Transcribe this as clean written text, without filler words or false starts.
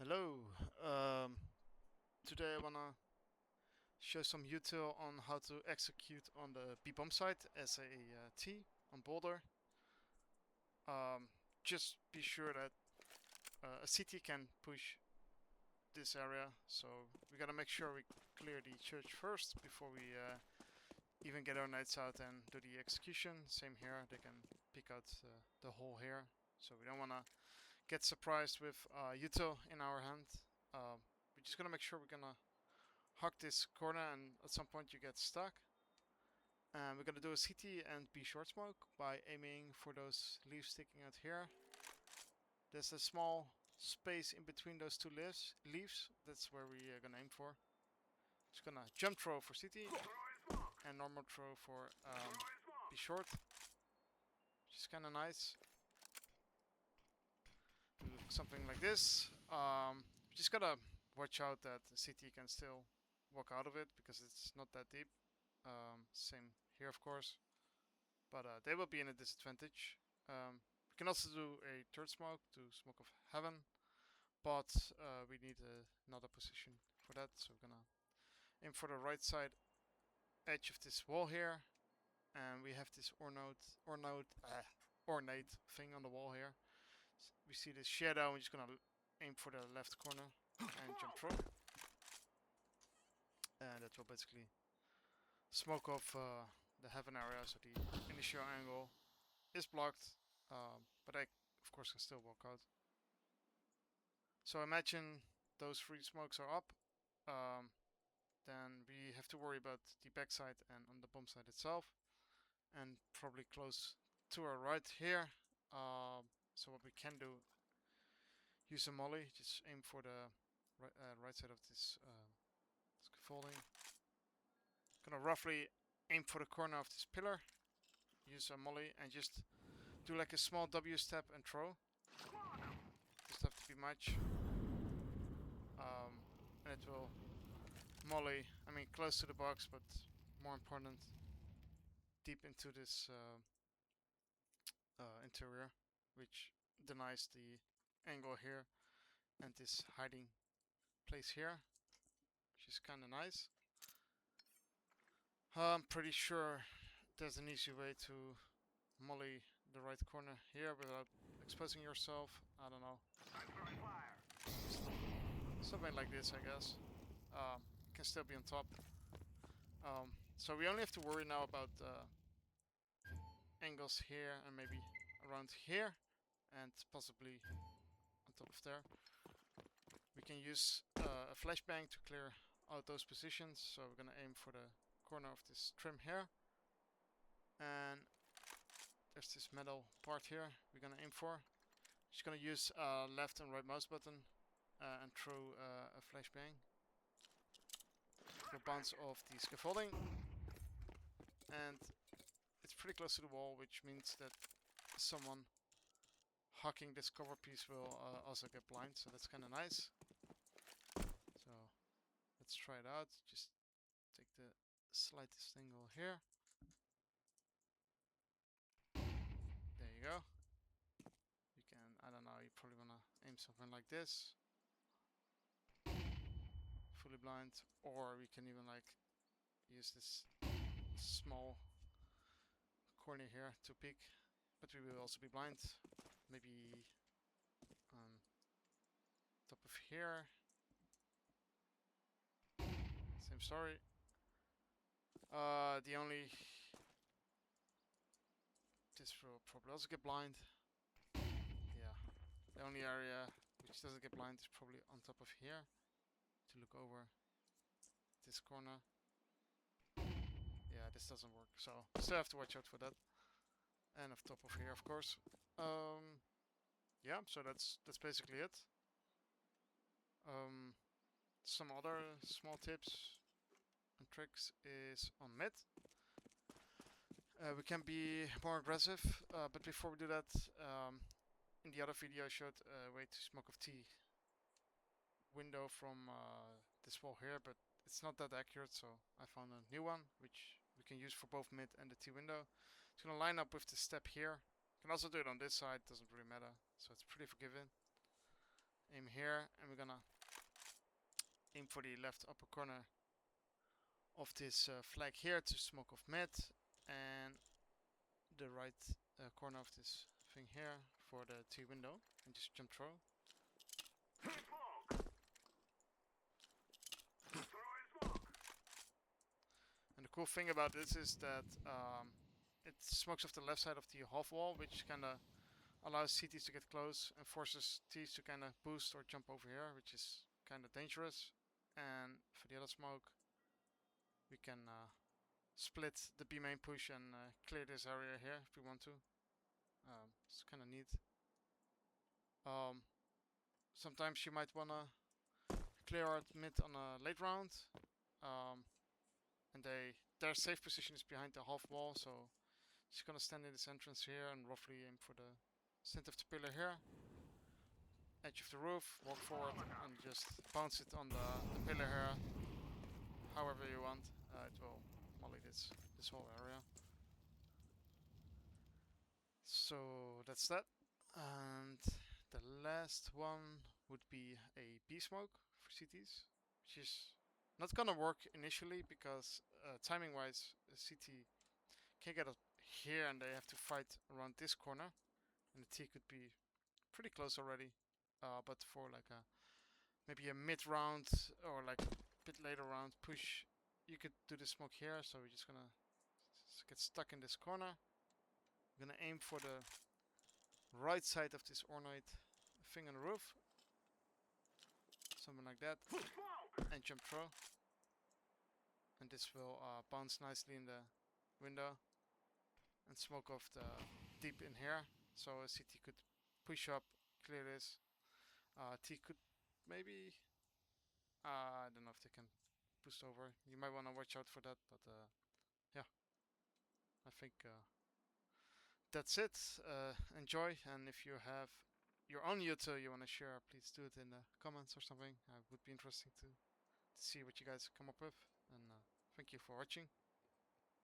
Hello. Um, Today I wanna show some util on how to execute on the bombsite as a T on Boulder. Um, just be sure that a CT can push this area, so we gotta make sure we clear the church first before we even get our knights out and do the execution. Same here, they can pick out the hole here, so we don't wanna get surprised with util in our hand. We're just gonna make sure we're gonna hug this corner and at some point you get stuck. And we're gonna do a CT and be short smoke by aiming for those leaves sticking out here. There's a small space in between those two leaves. That's where we are gonna aim for. Just gonna jump throw for CT and normal throw for be short. Which is kinda nice. Do something like this. Just gotta watch out that the CT can still walk out of it because it's not that deep. Same here, of course, but they will be in a disadvantage. We can also do a third smoke to smoke of heaven, but we need another position for that. So we're gonna aim for the right side edge of this wall here, and we have this ornate thing on the wall here. We see this shadow. We're just gonna aim for the left corner and jump through, and that will basically smoke off the heaven area, so the initial angle is blocked, but I of course can still walk out. So imagine those three smokes are up, then we have to worry about the backside and on the bomb side itself, and probably close to our right here. So what we can do, use a molly, just aim for the right side of this scaffolding. Gonna roughly aim for the corner of this pillar, use a molly and just do like a small W step and throw. Doesn't have to be much. And it will molly, I mean close to the box, but more important, deep into this interior, which denies the angle here and this hiding place here, which is kind of nice. I'm pretty sure there's an easy way to molly the right corner here without exposing yourself. I don't know. Something like this, I guess. Can still be on top. So we only have to worry now about angles here and maybe around here and possibly on top of there. We can use a flashbang to clear out those positions. So we're gonna aim for the corner of this trim here, and there's this metal part here we're gonna aim for. Just gonna use left and right mouse button and throw a flashbang. Will bounce off the scaffolding, and it's pretty close to the wall, which means that someone hacking this cover piece will also get blind, so that's kind of nice. So let's try it out. Just take the slightest angle here. There you go. You can, I don't know, you probably want to aim something like this. Fully blind, or we can even like use this small corner here to peek, but we will also be blind. Maybe on top of here. Same story. The only, this will probably also get blind. Yeah, the only area which doesn't get blind is probably on top of here to look over this corner. Yeah, this doesn't work, so still have to watch out for that. And off top of here, of course. Yeah, so that's basically it. Some other small tips and tricks is on mid. We can be more aggressive, but before we do that, in the other video I showed a way to smoke of T window from this wall here, but it's not that accurate, so I found a new one which we can use for both mid and the T window. It's gonna line up with the step here. You can also do it on this side, doesn't really matter, so it's pretty forgiving. Aim here, and we're gonna aim for the left upper corner of this flag here to smoke off mid, and the right corner of this thing here for the T window, and just jump throw. And the cool thing about this is that it smokes off the left side of the half wall, which kind of allows CTs to get close and forces Ts to kind of boost or jump over here, which is kind of dangerous. And for the other smoke, we can split the B main push and clear this area here if we want to. It's kind of neat. Sometimes you might want to clear out mid on a late round. And their safe position is behind the half wall, so just gonna stand in this entrance here and roughly aim for the center of the pillar here. Edge of the roof, walk forward and just bounce it on the pillar here. However you want. It will molly this whole area. So that's that. And the last one would be a B smoke for CTs, which is not gonna work initially because timing wise CT can't get up here and they have to fight around this corner, and the T could be pretty close already. But for like maybe a mid round or like a bit later round push, you could do the smoke here. So we're just gonna get stuck in this corner. I'm gonna aim for the right side of this ornate thing on the roof, something like that, and jump throw. And this will bounce nicely in the window and smoke off the deep in here, so CT could push up, clear this. T could maybe, I don't know if they can boost over. You might want to watch out for that, but yeah, I think that's it. Enjoy, and if you have your own util you want to share, please do it in the comments or something. It would be interesting to see what you guys come up with, and thank you for watching.